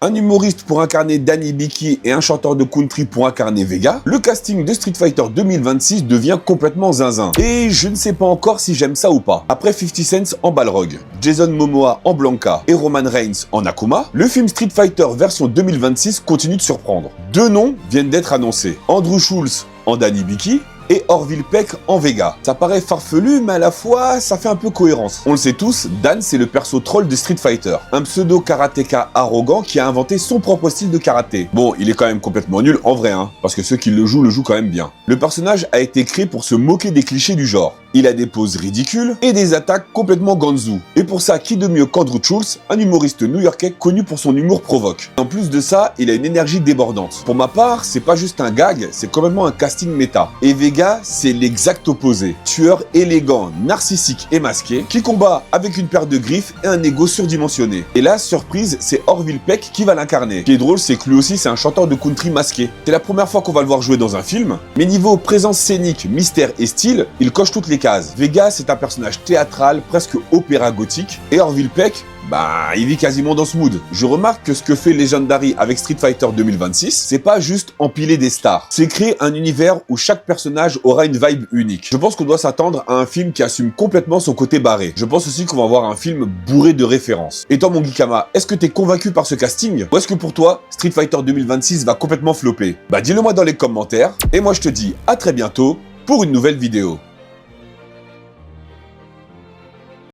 Un humoriste pour incarner Danny Bicky et un chanteur de country pour incarner Vega, le casting de Street Fighter 2026 devient complètement zinzin. Et je ne sais pas encore si j'aime ça ou pas. Après 50 Cent en Balrog, Jason Momoa en Blanca et Roman Reigns en Akuma, le film Street Fighter version 2026 continue de surprendre. Deux noms viennent d'être annoncés. Andrew Schulz en Danny Bicky et Orville Peck en Vega. Ça paraît farfelu, mais à la fois, ça fait un peu cohérence. On le sait tous, Dan, c'est le perso troll de Street Fighter. Un pseudo-karatéka arrogant qui a inventé son propre style de karaté. Bon, il est quand même complètement nul en vrai, hein, parce que ceux qui le jouent quand même bien. Le personnage a été créé pour se moquer des clichés du genre. Il a des poses ridicules et des attaques complètement ganzou. Et pour ça, qui de mieux qu'Andrew Schulz, un humoriste new-yorkais connu pour son humour provoque. En plus de ça, il a une énergie débordante. Pour ma part, c'est pas juste un gag, c'est complètement un casting méta. Et Vega, c'est l'exact opposé. Tueur élégant, narcissique et masqué, qui combat avec une paire de griffes et un ego surdimensionné. Et là, surprise, c'est Orville Peck qui va l'incarner. Ce qui est drôle, c'est que lui aussi, c'est un chanteur de country masqué. C'est la première fois qu'on va le voir jouer dans un film, mais niveau présence scénique, mystère et style, il coche toutes les cases. Vega, c'est un personnage théâtral, presque opéra gothique, et Orville Peck, il vit quasiment dans ce mood. Je remarque que ce que fait Legendary avec Street Fighter 2026, c'est pas juste empiler des stars. C'est créer un univers où chaque personnage aura une vibe unique. Je pense qu'on doit s'attendre à un film qui assume complètement son côté barré. Je pense aussi qu'on va avoir un film bourré de références. Et toi, mon Geekama, est-ce que t'es convaincu par ce casting? Ou est-ce que pour toi, Street Fighter 2026 va complètement flopper? Dis-le moi dans les commentaires. Et moi, je te dis à très bientôt pour une nouvelle vidéo.